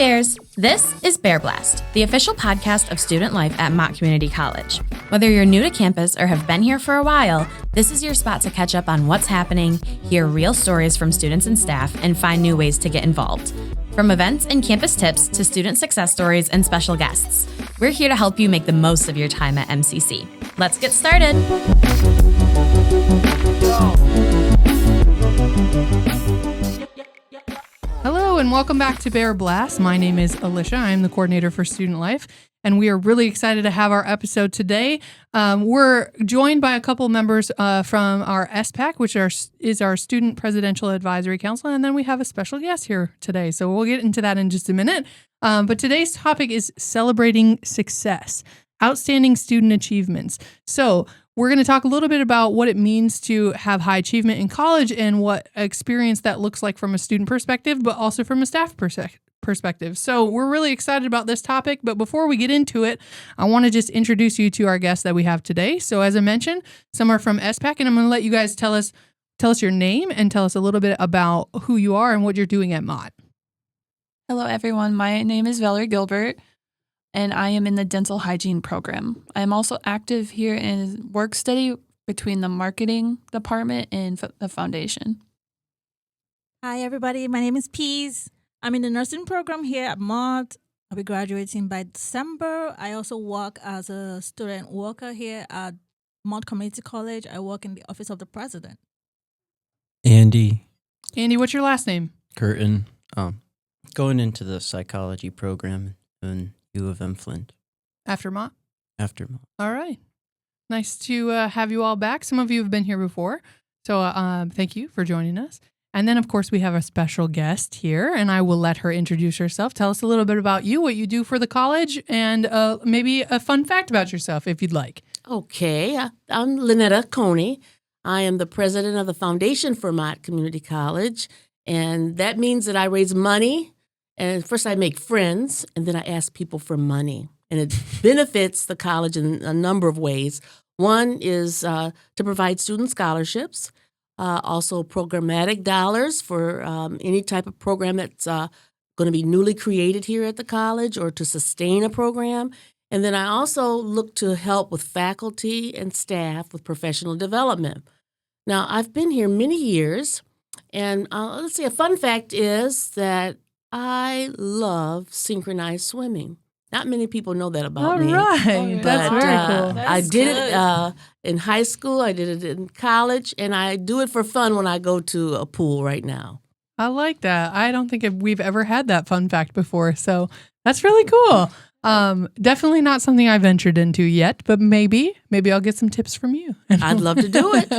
Bears! This is Bear Blast, the official podcast of student life at Mott Community College. Whether you're new to campus or have been here for a while, this is your spot to catch up on what's happening, hear real stories from students and staff, and find new ways to get involved. From events and campus tips to student success stories and special guests, we're here to help you make the most of your time at MCC. Let's get started! Hello and welcome back to Bear Blast. My name is Alyshia. I'm the coordinator for student life, and we are really excited to have our episode today. We're joined by a couple members from our SPAC, which is our Student Presidential Advisory Council, and then we have a special guest here today. So we'll get into that in just a minute. But today's topic is celebrating success, outstanding student achievements. So we're going to talk a little bit about what it means to have high achievement in college and what experience that looks like from a student perspective, but also from a staff perspective. So we're really excited about this topic. But before we get into it, I want to just introduce you to our guests that we have today. So as I mentioned, some are from SPAC, and I'm going to let you guys tell us your name and tell us a little bit about who you are and what you're doing at Mott. Hello, everyone. My name is Valerie Gilbert, and I am in the dental hygiene program. I am also active here in work study between the marketing department and the foundation. Hi, everybody. My name is Pease. I'm in the nursing program here at Mott. I'll be graduating by December. I also work as a student worker here at Mott Community College. I work in the office of the president. Andy, what's your last name? Curtin. Going into the psychology program in U of M Flint. After Mott? After Mott. All right. Nice to have you all back. Some of you have been here before, so thank you for joining us. And then, of course, we have a special guest here, and I will let her introduce herself. Tell us a little bit about you, what you do for the college, and maybe a fun fact about yourself, if you'd like. Okay. I'm Lynetta Coney. I am the president of the foundation for Mott Community College, and that means that I raise money. And first I make friends, and then I ask people for money. And it benefits the college in a number of ways. One is to provide student scholarships, also programmatic dollars for any type of program that's going to be newly created here at the college or to sustain a program. And then I also look to help with faculty and staff with professional development. Now, I've been here many years, and let's see, a fun fact is that I love synchronized swimming. Not many people know that about me. All right. That's very cool. I did it in high school. I did it in college, and I do it for fun when I go to a pool right now. I like that. I don't think we've ever had that fun fact before, so that's really cool. Definitely not something I ventured into yet, but maybe I'll get some tips from you. I'd love to do it.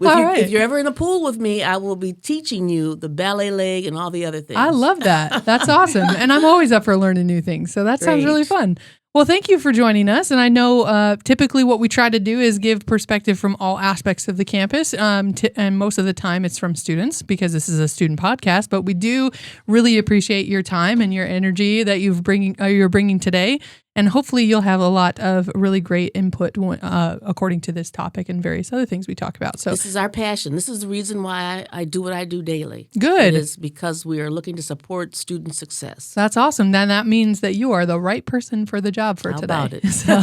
Right. If you're ever in a pool with me, I will be teaching you the ballet leg and all the other things. I love that. That's awesome. And I'm always up for learning new things. So that sounds really fun. Well, thank you for joining us. And I know typically what we try to do is give perspective from all aspects of the campus. And most of the time it's from students because this is a student podcast. But we do really appreciate your time and your energy that you're bringing today. And hopefully you'll have a lot of really great input according to this topic and various other things we talk about. So this is our passion. This is the reason why I do what I do daily. Good. It is because we are looking to support student success. That's awesome. Then that means that you are the right person for the job for today. How about it? So,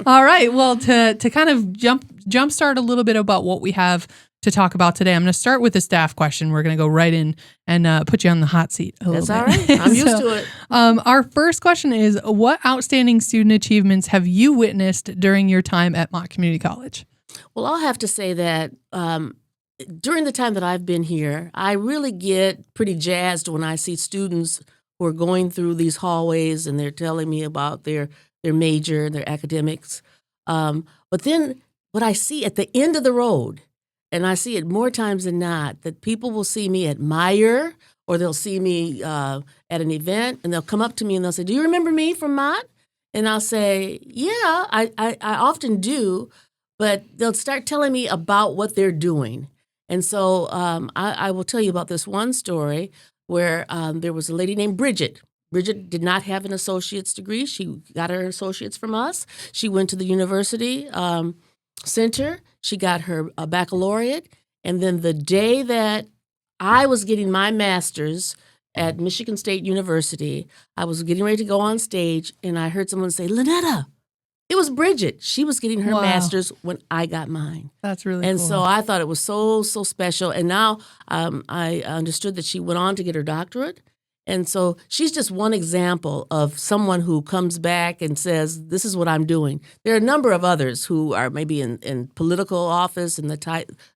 all right. Well, to kind of jumpstart a little bit about what we have to talk about today, I'm going to start with a staff question. We're going to go right in and put you on the hot seat a little bit. That's all right. I'm used to it. Our first question is, what outstanding student achievements have you witnessed during your time at Mott Community College? Well, I'll have to say that during the time that I've been here, I really get pretty jazzed when I see students who are going through these hallways and they're telling me about their major and their academics. But then what I see at the end of the road, and I see it more times than not, that people will see me at Meyer or they'll see me at an event and they'll come up to me and they'll say, "Do you remember me from Mott?" And I'll say, "Yeah, I often do," but they'll start telling me about what they're doing. And so I will tell you about this one story where there was a lady named Bridget. Bridget did not have an associate's degree. She got her associate's from us. She went to the university center. She got her baccalaureate. And then the day that I was getting my master's at Michigan State University. I was getting ready to go on stage, and I heard someone say, Lynetta. It was Bridget. She was getting her Wow. master's when I got mine. That's really And cool. so I thought it was so special. And now I understood that she went on to get her doctorate. And so she's just one example of someone who comes back and says, this is what I'm doing. There are a number of others who are maybe in political office and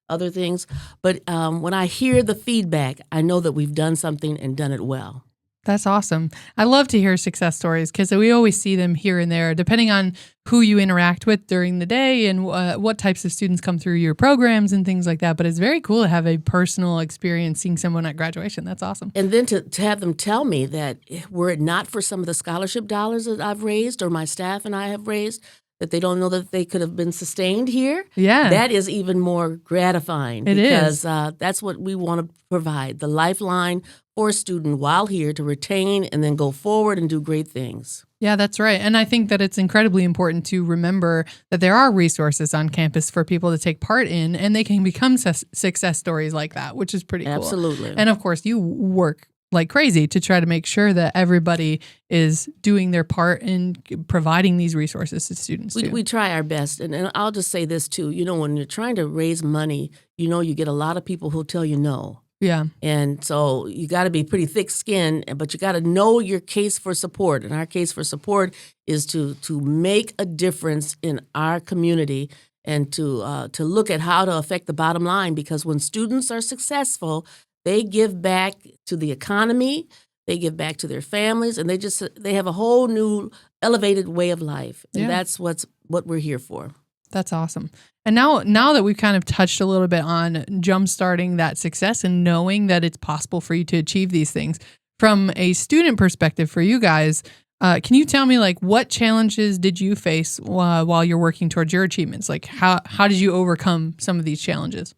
other things. But when I hear the feedback, I know that we've done something and done it well. That's awesome. I love to hear success stories because we always see them here and there, depending on who you interact with during the day and what types of students come through your programs and things like that. But it's very cool to have a personal experience seeing someone at graduation. That's awesome. And then to have them tell me that were it not for some of the scholarship dollars that I've raised or my staff and I have raised, that they don't know that they could have been sustained here. Yeah. That is even more gratifying. It is. Because that's what we want to provide, the lifeline for a student while here to retain and then go forward and do great things. Yeah, that's right. And I think that it's incredibly important to remember that there are resources on campus for people to take part in, and they can become success stories like that, which is pretty cool. Absolutely. And of course, you work like crazy to try to make sure that everybody is doing their part in providing these resources to students. We try our best. And I'll just say this too. You know, when you're trying to raise money, you know, you get a lot of people who'll tell you no. Yeah. And so you got to be pretty thick-skinned, but you got to know your case for support. And our case for support is to make a difference in our community and to look at how to affect the bottom line. Because when students are successful, they give back to the economy, they give back to their families, and they have a whole new elevated way of life. And that's what we're here for. That's awesome. And now that we've kind of touched a little bit on jumpstarting that success and knowing that it's possible for you to achieve these things, from a student perspective for you guys, can you tell me like what challenges did you face while you're working towards your achievements? Like how did you overcome some of these challenges?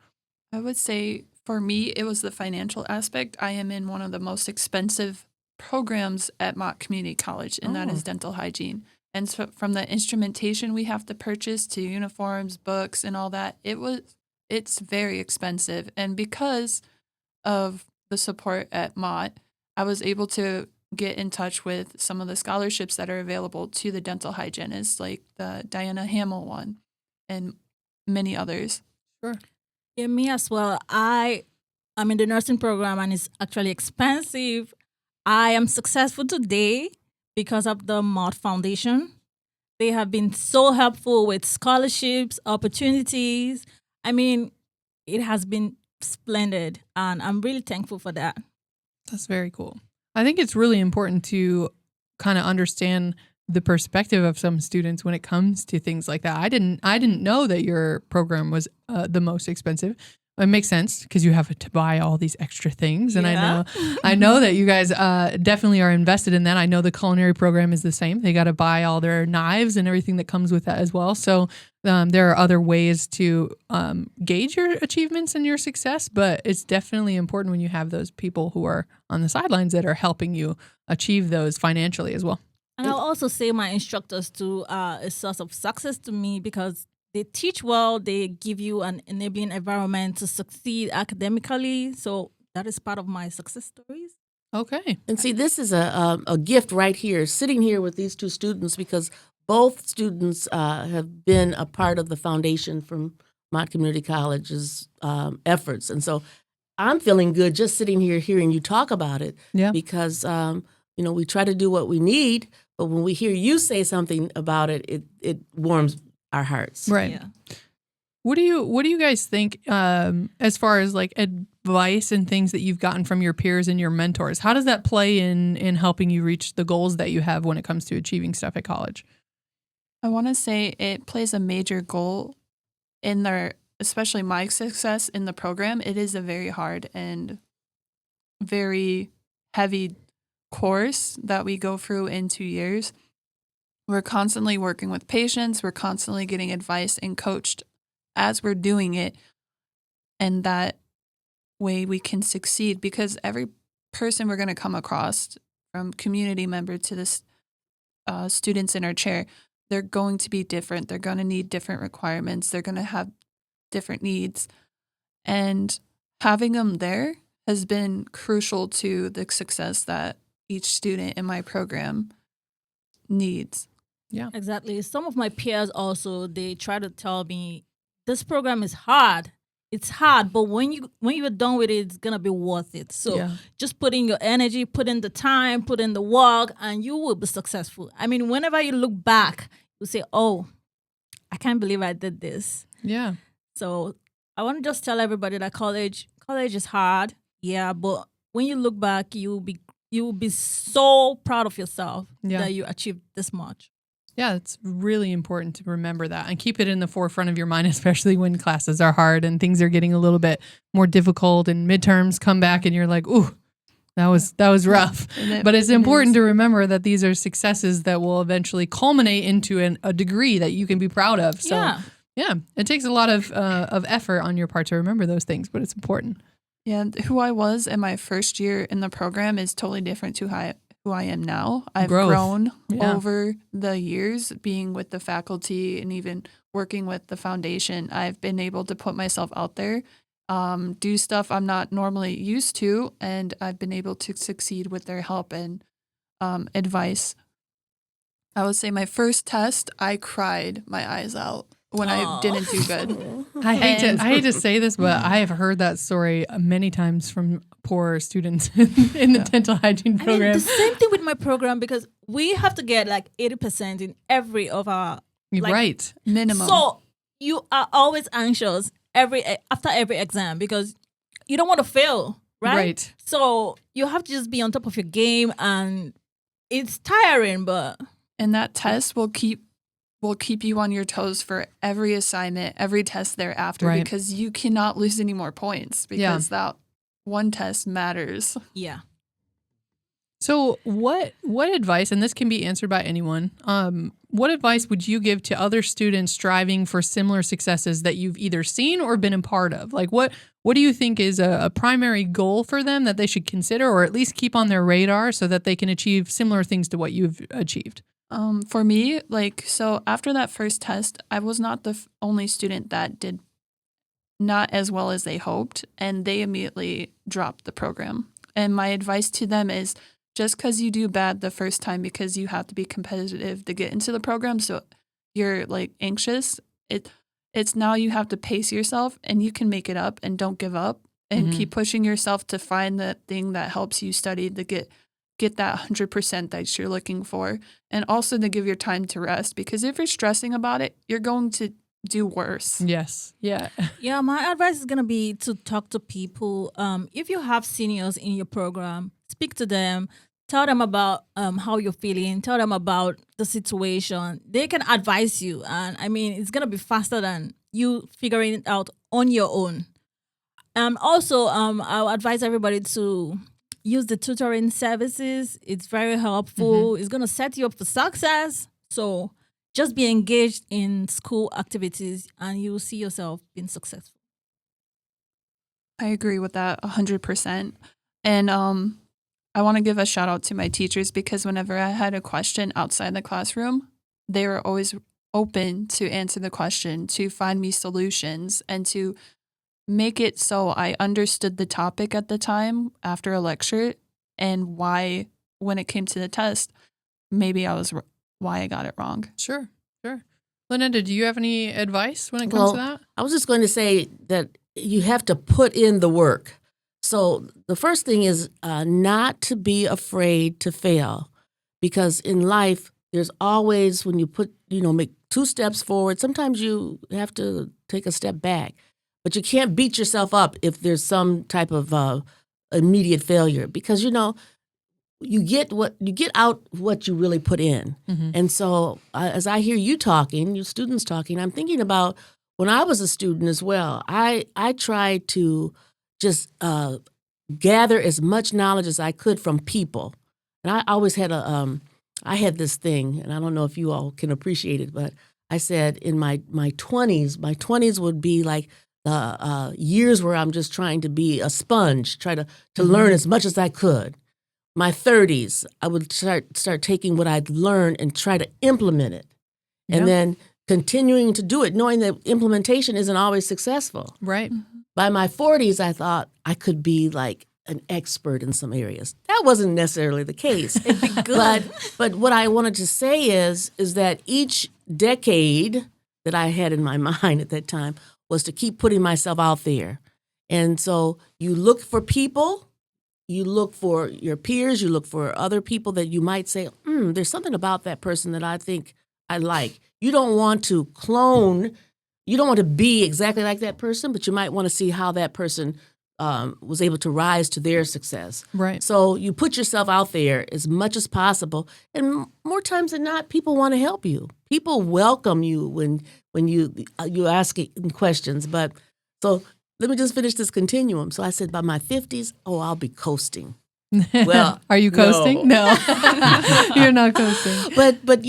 I would say for me, it was the financial aspect. I am in one of the most expensive programs at Mott Community College, and that is dental hygiene. And so from the instrumentation we have to purchase to uniforms, books, and all that, it's very expensive. And because of the support at Mott, I was able to get in touch with some of the scholarships that are available to the dental hygienists, like the Diana Hamill one and many others. Sure. Yeah, me as well. I'm in the nursing program and it's actually expensive. I am successful today because of the Mott Foundation. They have been so helpful with scholarships, opportunities. I mean, it has been splendid, and I'm really thankful for that. That's very cool. I think it's really important to kind of understand the perspective of some students when it comes to things like that. I didn't know that your program was the most expensive. It makes sense because you have to buy all these extra things. And I know that you guys definitely are invested in that. I know the culinary program is the same. They got to buy all their knives and everything that comes with that as well. So there are other ways to gauge your achievements and your success, but it's definitely important when you have those people who are on the sidelines that are helping you achieve those financially as well. And I'll also say my instructors too are a source of success to me because they teach well, they give you an enabling environment to succeed academically. So that is part of my success stories. Okay. And see, this is a gift right here, sitting here with these two students, because both students have been a part of the foundation from Mott Community College's efforts. And so I'm feeling good just sitting here hearing you talk about it because, we try to do what we need, but when we hear you say something about it, it warms our hearts. Right. Yeah. What do you guys think as far as like advice and things that you've gotten from your peers and your mentors? How does that play in helping you reach the goals that you have when it comes to achieving stuff at college? I want to say it plays a major role in especially my success in the program. It is a very hard and very heavy course that we go through in 2 years. We're constantly working with patients. We're constantly getting advice and coached as we're doing it. And that way we can succeed because every person we're going to come across, from community member to this students in our chair, they're going to be different. They're going to need different requirements. They're going to have different needs. And having them there has been crucial to the success that each student in my program needs. Yeah. Exactly. Some of my peers also, they try to tell me this program is hard. It's hard, but when you're done with it, it's gonna be worth it. So just put in your energy, put in the time, put in the work, and you will be successful. I mean, whenever you look back, you say, "Oh, I can't believe I did this." Yeah. So I want to just tell everybody that college is hard, yeah, but when you look back, you will be so proud of yourself that you achieved this much. Yeah, it's really important to remember that and keep it in the forefront of your mind, especially when classes are hard and things are getting a little bit more difficult and midterms come back and you're like, ooh, that was rough. But it's important to remember that these are successes that will eventually culminate into a degree that you can be proud of. So yeah, it takes a lot of effort on your part to remember those things, but it's important. Yeah, who I was in my first year in the program is totally different to who I am now. I've grown over the years being with the faculty and even working with the foundation. I've been able to put myself out there, do stuff I'm not normally used to, and I've been able to succeed with their help and advice. I would say my first test, I cried my eyes out when I didn't do good. I hate to say this, but I have heard that story many times from poor students in the dental hygiene program. I mean, the same thing with my program because we have to get like 80% in every of our minimum. So you are always anxious after every exam because you don't want to fail, right? So you have to just be on top of your game, and it's tiring, but and that test will keep you on your toes for every assignment, every test thereafter, because you cannot lose any more points because that one test matters. Yeah. So what advice, and this can be answered by anyone, what advice would you give to other students striving for similar successes that you've either seen or been a part of? Like what do you think is a primary goal for them that they should consider or at least keep on their radar so that they can achieve similar things to what you've achieved? For me, so after that first test, I was not the only student that did not as well as they hoped, and they immediately dropped the program. And my advice to them is just because you do bad the first time because you have to be competitive to get into the program, so you're anxious, it's now you have to pace yourself and you can make it up and don't give up and keep pushing yourself to find the thing that helps you study to get that 100% that you're looking for, and also to give your time to rest, because if you're stressing about it, you're going to do worse. Yes. Yeah. Yeah, my advice is going to be to talk to people. If you have seniors in your program, speak to them, tell them about how you're feeling, tell them about the situation. They can advise you, and I mean, it's going to be faster than you figuring it out on your own. Also, I'll advise everybody to use the tutoring services. It's very helpful. It's going to set you up for success. So just be engaged in school activities and you will see yourself being successful. I agree with that 100%. And I want to give a shout out to my teachers because whenever I had a question outside the classroom, they were always open to answer the question, to find me solutions, and to make it so I understood the topic at the time after a lecture and why, when it came to the test, maybe why I got it wrong. Sure. Linda, do you have any advice when it comes to that? I was just going to say that you have to put in the work. So the first thing is not to be afraid to fail, because in life, there's always, when you make 2 steps forward, sometimes you have to take a step back. But you can't beat yourself up if there's some type of immediate failure, because you get out what you really put in. And so as I hear you students talking, I'm thinking about when I was a student as well. I tried to just gather as much knowledge as I could from people, and I always had I had this thing, and I don't know if you all can appreciate it, but I said in my 20s would be like the years where I'm just trying to be a sponge, try to learn as much as I could. My 30s, I would start taking what I'd learned and try to implement it. And then continuing to do it, knowing that implementation isn't always successful. Right. By my 40s, I thought I could be like an expert in some areas. That wasn't necessarily the case. But what I wanted to say is that each decade that I had in my mind at that time was to keep putting myself out there. And so you look for people, you look for your peers, you look for other people that you might say, there's something about that person that I think I like. You don't want to clone, you don't want to be exactly like that person, but you might want to see how that person was able to rise to their success. Right. So you put yourself out there as much as possible. And more times than not, people want to help you. People welcome you when you ask questions. But so let me just finish this continuum. So I said, by my 50s, I'll be coasting. Well, are you coasting? No, you're not coasting. But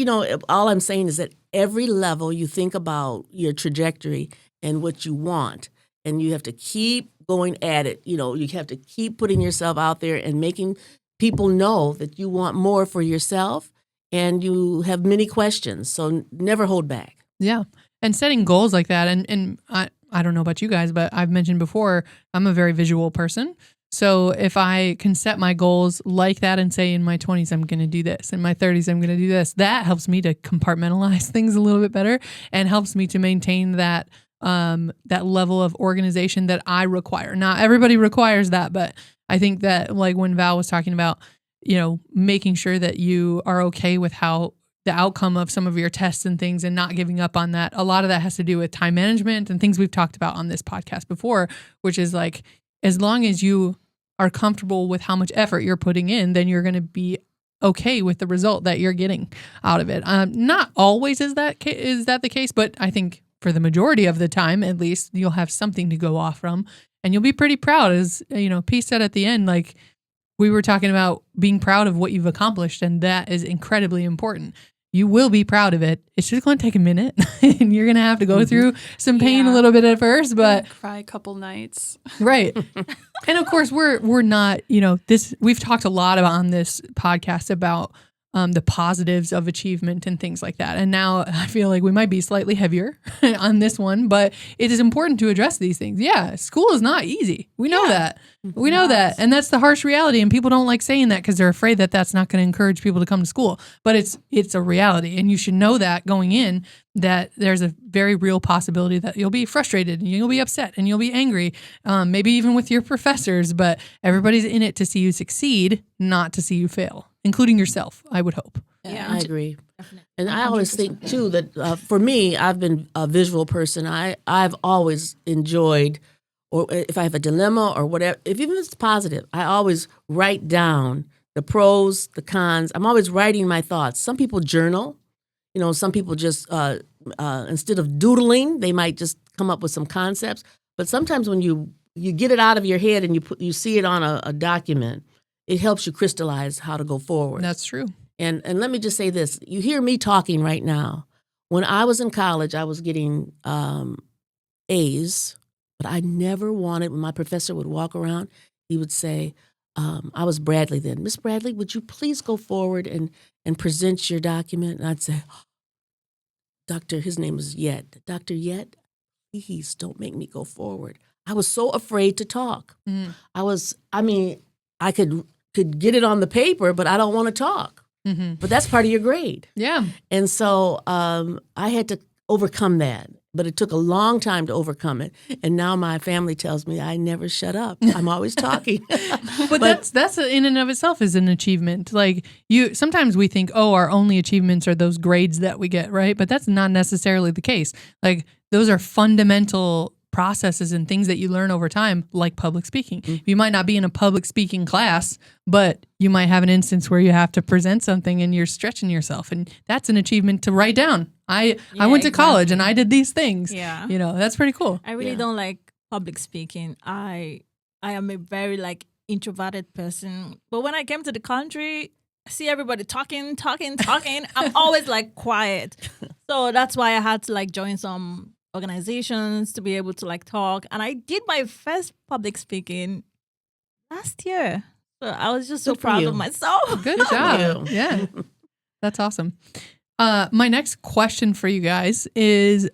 all I'm saying is that every level you think about your trajectory and what you want, and you have to keep going at it. You have to keep putting yourself out there and making people know that you want more for yourself, and you have many questions. So never hold back. Yeah, and setting goals like that, and I don't know about you guys, but I've mentioned before, I'm a very visual person. So if I can set my goals like that and say in my 20s, I'm going to do this, in my 30s, I'm going to do this, that helps me to compartmentalize things a little bit better and helps me to maintain that level of organization that I require. Not everybody requires that, but I think that, like when Val was talking about, making sure that you are okay with how the outcome of some of your tests and things and not giving up on that. A lot of that has to do with time management and things we've talked about on this podcast before, which is like, as long as you are comfortable with how much effort you're putting in, then you're going to be okay with the result that you're getting out of it. Not always is that the case, but I think for the majority of the time, at least, you'll have something to go off from, and you'll be pretty proud. As P said at the end, like we were talking about being proud of what you've accomplished, and that is incredibly important. You will be proud of it. It's just going to take a minute, and you're going to have to go through some pain a little bit at first, but cry a couple nights. Right. And of course, we're not, we've talked a lot about on this podcast about the positives of achievement and things like that. And now I feel like we might be slightly heavier on this one, but it is important to address these things. Yeah, school is not easy. We know that. We know that. And that's the harsh reality. And people don't like saying that because they're afraid that that's not going to encourage people to come to school. But it's a reality. And you should know that going in, that there's a very real possibility that you'll be frustrated and you'll be upset and you'll be angry, maybe even with your professors. But everybody's in it to see you succeed, not to see you fail, including yourself, I would hope. Yeah, I agree. Definitely. And I always think, too, that for me, I've been a visual person. I've always enjoyed, or if I have a dilemma or whatever, even if it's positive, I always write down the pros, the cons. I'm always writing my thoughts. Some people journal. Some people just, instead of doodling, they might just come up with some concepts. But sometimes when you get it out of your head and you see it on a document, it helps you crystallize how to go forward. That's true. And let me just say this. You hear me talking right now. When I was in college, I was getting A's, but I never wanted, when my professor would walk around, he would say, I was Bradley then. Miss Bradley, would you please go forward and present your document? And I'd say, his name was Yet. Dr. Yet, please don't make me go forward. I was so afraid to talk. I could get it on the paper, but I don't want to talk. Mm-hmm. But that's part of your grade. Yeah. And so I had to overcome that. But it took a long time to overcome it. And now my family tells me I never shut up. I'm always talking. but that's in and of itself is an achievement. Like sometimes we think, our only achievements are those grades that we get, right? But that's not necessarily the case. Like those are fundamental processes and things that you learn over time, like public speaking. Mm-hmm. You might not be in a public speaking class, but you might have an instance where you have to present something and you're stretching yourself. And that's an achievement to write down. I went to college and I did these things. Yeah. That's pretty cool. I really don't like public speaking. I am a very introverted person. But when I came to the country, I see everybody talking. I'm always quiet. So that's why I had to join some organizations to be able to talk. And I did my first public speaking last year. So I was just so proud of myself. Good job. Yeah. That's awesome. My next question for you guys is,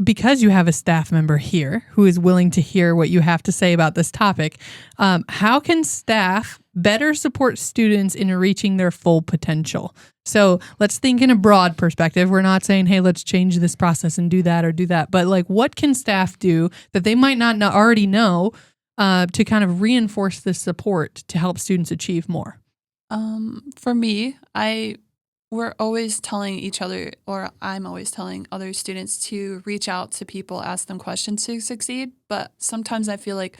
because you have a staff member here who is willing to hear what you have to say about this topic, how can staff better support students in reaching their full potential? So let's think in a broad perspective. We're not saying, hey, let's change this process and do that or do that. But like, what can staff do that they might not already know to kind of reinforce this support to help students achieve more? For me, we're always telling each other, or I'm always telling other students to reach out to people, ask them questions to succeed. But sometimes I feel like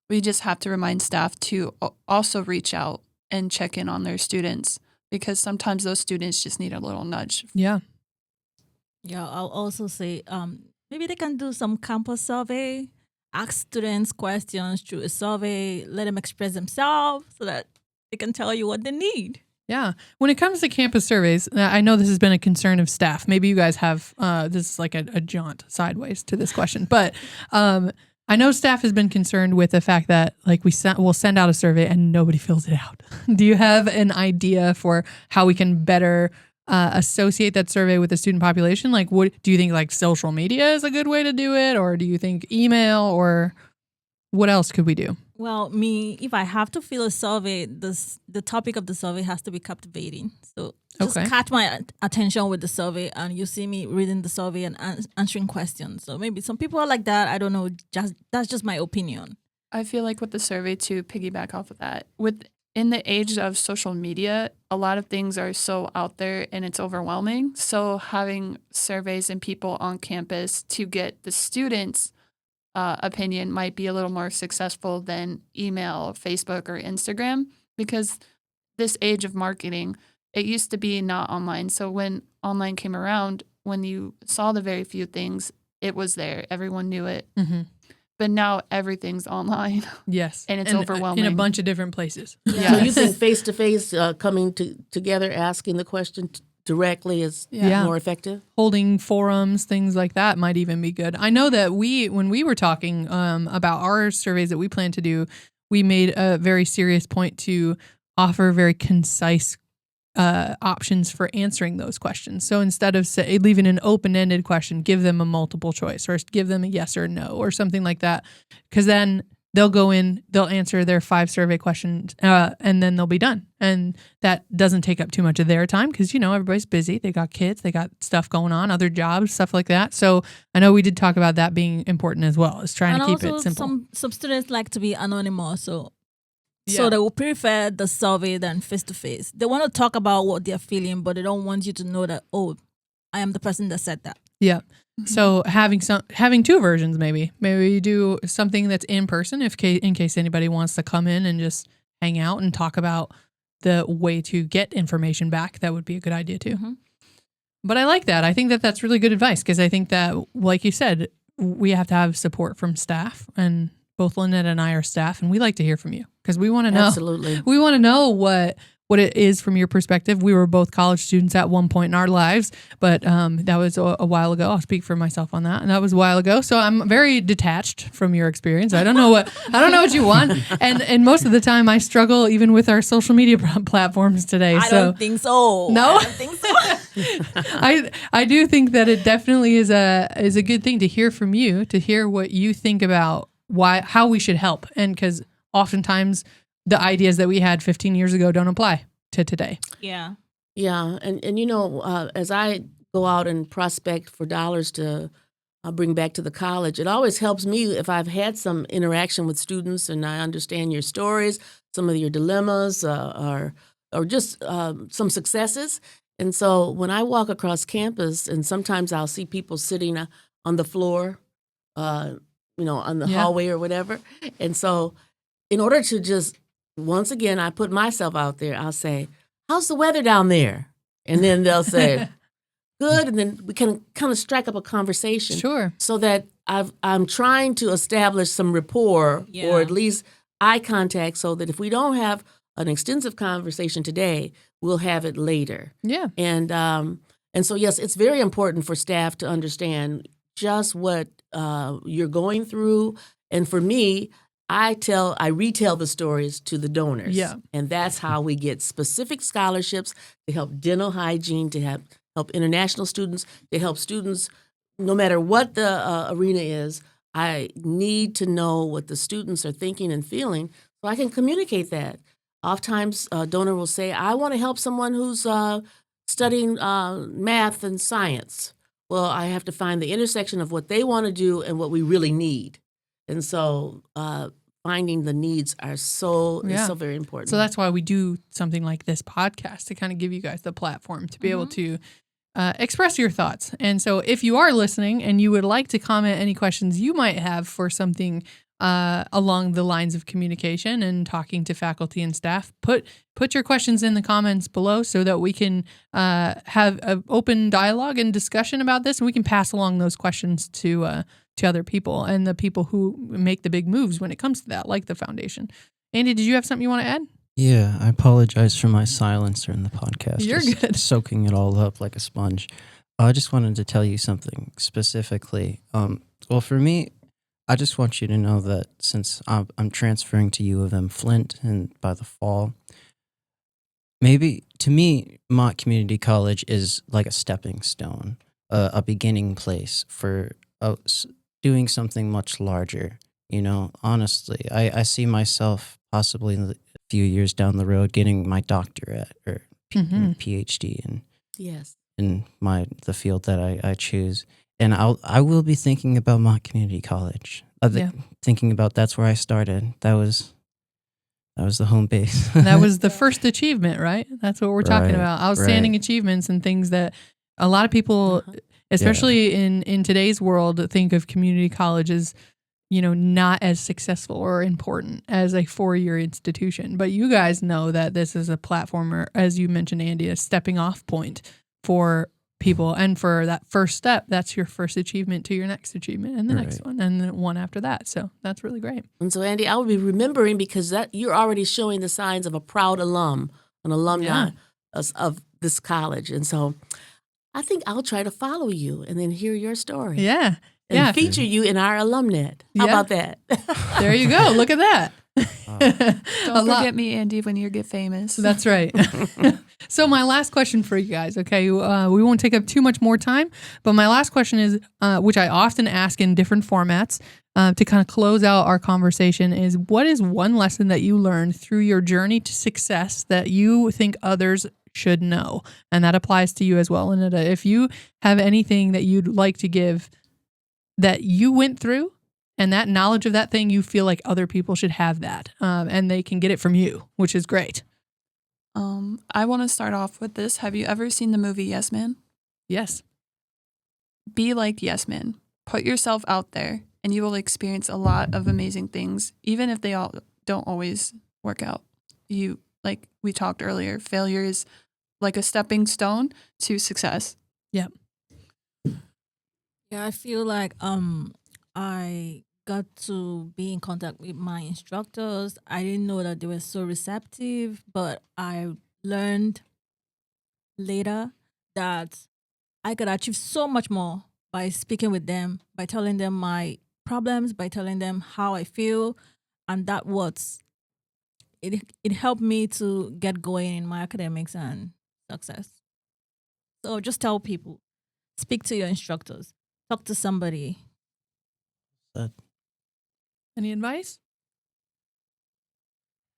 we just have to remind staff to also reach out and check in on their students, because sometimes those students just need a little nudge. Yeah. Yeah, I'll also say maybe they can do some campus survey, ask students questions through a survey, let them express themselves so that they can tell you what they need. Yeah. When it comes to campus surveys, I know this has been a concern of staff. Maybe you guys have, this is like a jaunt sideways to this question, but I know staff has been concerned with the fact that like we'll send out a survey and nobody fills it out. Do you have an idea for how we can better associate that survey with the student population? Like, what do you think, like social media is a good way to do it? Or do you think email, or what else could we do? Well, if I have to fill a survey, the topic of the survey has to be captivating. So just catch my attention with the survey, and you see me reading the survey and answering questions. So maybe some people are like that. I don't know. That's just my opinion. I feel like with the survey, to piggyback off of that, in the age of social media, a lot of things are so out there and it's overwhelming. So having surveys and people on campus to get the students' opinion might be a little more successful than email, Facebook, or Instagram, because this age of marketing, it used to be not online. So when online came around, when you saw the very few things, it was there. Everyone knew it. Mm-hmm. But now everything's online. Yes. And it's overwhelming. In a bunch of different places. Yeah. So you think face-to-face coming together, asking the question directly is more effective? Holding forums, things like that might even be good. I know that when we were talking about our surveys that we plan to do, we made a very serious point to offer very concise options for answering those questions. So instead of leaving an open-ended question, give them a multiple choice, or give them a yes or no or something like that. Because then they'll go in, they'll answer their 5 survey questions, and then they'll be done. And that doesn't take up too much of their time because, everybody's busy. They got kids, they got stuff going on, other jobs, stuff like that. So I know we did talk about that being important as well, is trying to keep it simple. Some students like to be anonymous, so they will prefer the survey than face-to-face. They want to talk about what they're feeling, but they don't want you to know that, oh, I am the person that said that. Yeah. So having 2 versions, maybe you do something that's in person in case anybody wants to come in and just hang out and talk about the way to get information back. That would be a good idea too. Mm-hmm. But I like that. I think that that's really good advice, because I think that, like you said, we have to have support from staff, and both Lynette and I are staff, and we like to hear from you because we want to know. Absolutely. We want to know what it is from your perspective. We were both college students at one point in our lives, but that was a while ago. I'll speak for myself on that, and that was a while ago. So I'm very detached from your experience. I don't know what you want, and most of the time I struggle even with our social media platforms today. I don't think so. No, I don't think so. I do think that it definitely is a good thing to hear from you, to hear what you think about how we should help, and because oftentimes the ideas that we had 15 years ago don't apply to today. Yeah. Yeah. And as I go out and prospect for dollars to bring back to the college, it always helps me if I've had some interaction with students and I understand your stories, some of your dilemmas, or just some successes. And so when I walk across campus, and sometimes I'll see people sitting on the floor, on the hallway or whatever. And so in order to just, once again, I put myself out there, I'll say, how's the weather down there? And then they'll say, good. And then we can kind of strike up a conversation. Sure. So that I'm trying to establish some rapport, or at least eye contact, so that if we don't have an extensive conversation today, we'll have it later. Yeah. And so, yes, it's very important for staff to understand just what you're going through. And for me, I retell the stories to the donors. Yeah. And that's how we get specific scholarships to help dental hygiene, to help international students, to help students no matter what the arena is, I need to know what the students are thinking and feeling so I can communicate that. Oftentimes, a donor will say, I want to help someone who's studying math and science. Well, I have to find the intersection of what they want to do and what we really need. And so finding the needs is so very important. So that's why we do something like this podcast, to kind of give you guys the platform to be able to express your thoughts. And so if you are listening and you would like to comment any questions you might have for something along the lines of communication and talking to faculty and staff, put your questions in the comments below so that we can have an open dialogue and discussion about this, and we can pass along those questions to other people and the people who make the big moves when it comes to that, like the foundation. Andy, did you have something you want to add? Yeah, I apologize for my silence during the podcast. You're just good. Soaking it all up like a sponge. I just wanted to tell you something specifically. Well, for me, I just want you to know that since I'm transferring to U of M Flint and by the fall, maybe to me, Mott Community College is like a stepping stone, a beginning place for doing something much larger. You know, honestly, I see myself possibly in a few years down the road getting my doctorate or PhD in the field that I choose. And I will be thinking about Mott Community College. Thinking about that's where I started. That was the home base. That was the first achievement, right? That's what we're talking Right, about. Outstanding achievements and things that a lot of people, especially in today's world, think of community college as, not as successful or important as a 4-year institution. But you guys know that this is a platform, or as you mentioned, Andy, a stepping off point for people. And for that first step, that's your first achievement to your next achievement and the next one and the one after that. So that's really great. And so, Andy, I will be remembering because that you're already showing the signs of a proud an alumni of this college. And so I think I'll try to follow you and then hear your story. Yeah. And feature you in our alumnet. How about that? There you go. Look at that. Don't forget me, Andy, when you get famous. That's right. So my last question for you guys, okay? We won't take up too much more time, but my last question is, which I often ask in different formats to kind of close out our conversation, is what is one lesson that you learned through your journey to success that you think others should know? And that applies to you as well, Anita. If you have anything that you'd like to give that you went through, and that knowledge of that thing, you feel like other people should have that, and they can get it from you, which is great. I want to start off with this. Have you ever seen the movie Yes Man? Yes. Be like Yes Man. Put yourself out there, and you will experience a lot of amazing things, even if they all don't always work out. Like we talked earlier, failure is like a stepping stone to success. Yep. Yeah, I feel like I got to be in contact with my instructors. I didn't know that they were so receptive, but I learned later that I could achieve so much more by speaking with them, by telling them my problems, by telling them how I feel, and it helped me to get going in my academics and success. So just tell people, speak to your instructors, talk to somebody. Any advice?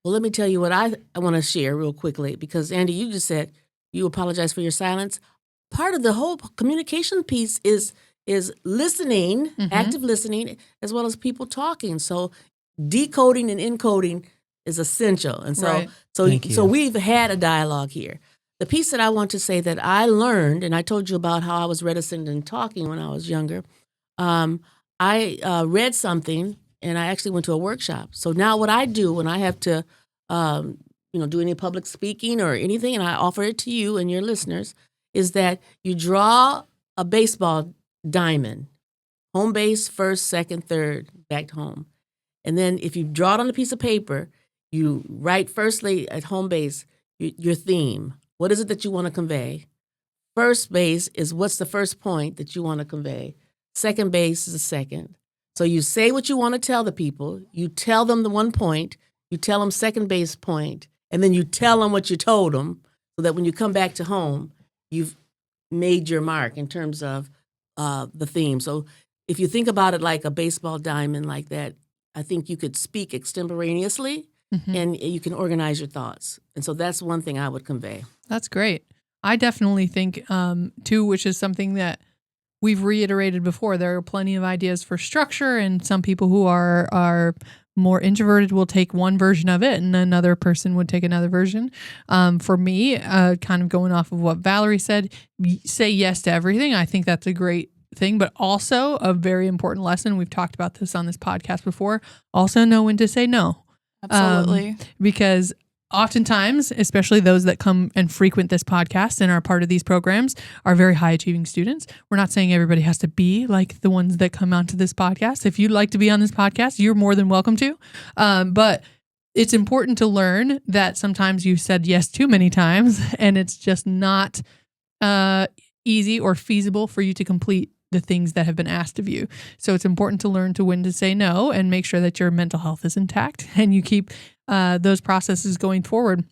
Well, let me tell you what I want to share real quickly, because Andy, you just said you apologize for your silence. Part of the whole communication piece is listening, active listening, as well as people talking. So decoding and encoding is essential. And so we've had a dialogue here. The piece that I want to say that I learned, and I told you about how I was reticent in talking when I was younger. I read something, and I actually went to a workshop. So now what I do when I have to, do any public speaking or anything, and I offer it to you and your listeners, is that you draw a baseball diamond, home base, first, second, third, back home. And then if you draw it on a piece of paper, you write firstly at home base your theme. What is it that you want to convey? First base is what's the first point that you want to convey. Second base is the second. So you say what you want to tell the people. You tell them the one point. You tell them second base point. And then you tell them what you told them so that when you come back to home, you've made your mark in terms of the theme. So if you think about it like a baseball diamond like that, I think you could speak extemporaneously and you can organize your thoughts. And so that's one thing I would convey. That's great. I definitely think, too, which is something that we've reiterated before, there are plenty of ideas for structure, and some people who are more introverted will take one version of it and another person would take another version. For me, kind of going off of what Valerie said, say yes to everything. I think that's a great thing, but also a very important lesson. We've talked about this on this podcast before. Also know when to say no. Absolutely. Because oftentimes, especially those that come and frequent this podcast and are part of these programs, are very high achieving students. We're not saying everybody has to be like the ones that come onto this podcast. If you'd like to be on this podcast, you're more than welcome to. But it's important to learn that sometimes you said yes too many times and it's just not easy or feasible for you to complete the things that have been asked of you. So it's important to learn to when to say no and make sure that your mental health is intact and you keep those processes going forward.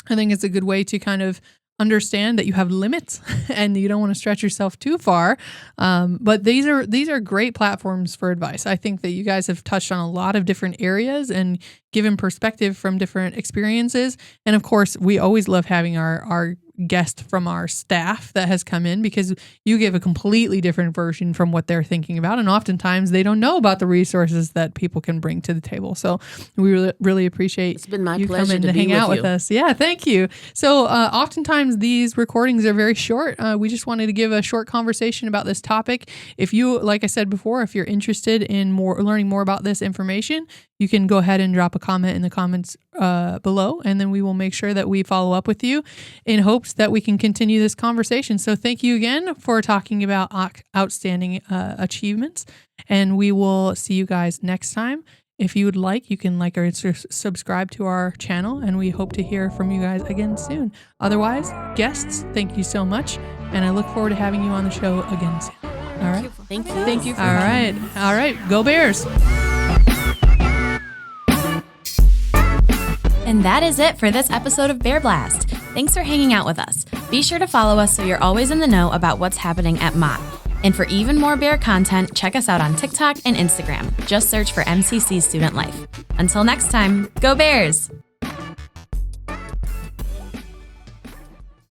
I think it's a good way to kind of understand that you have limits and you don't want to stretch yourself too far. But these are great platforms for advice. I think that you guys have touched on a lot of different areas and given perspective from different experiences. And of course, we always love having our guest from our staff that has come in because you give a completely different version from what they're thinking about. And oftentimes they don't know about the resources that people can bring to the table. So we really appreciate It's been my you pleasure coming to to be hang out with with you. us. Yeah, thank you. So oftentimes these recordings are very short. We just wanted to give a short conversation about this topic. If you, like I said before, if you're interested in learning more about this information, you can go ahead and drop a comment in the comments below, and then we will make sure that we follow up with you in hopes that we can continue this conversation. So thank you again for talking about outstanding achievements, and we will see you guys next time. If you would like, you can like or subscribe to our channel, and we hope to hear from you guys again soon. Otherwise, guests, thank you so much, and I look forward to having you on the show again soon. All right. Thank you. Thank you for All having me. right. All right. Go Bears. And that is it for this episode of Bear Blast. Thanks for hanging out with us. Be sure to follow us so you're always in the know about what's happening at Mott. And for even more Bear content, check us out on TikTok and Instagram. Just search for MCC Student Life. Until next time, go Bears!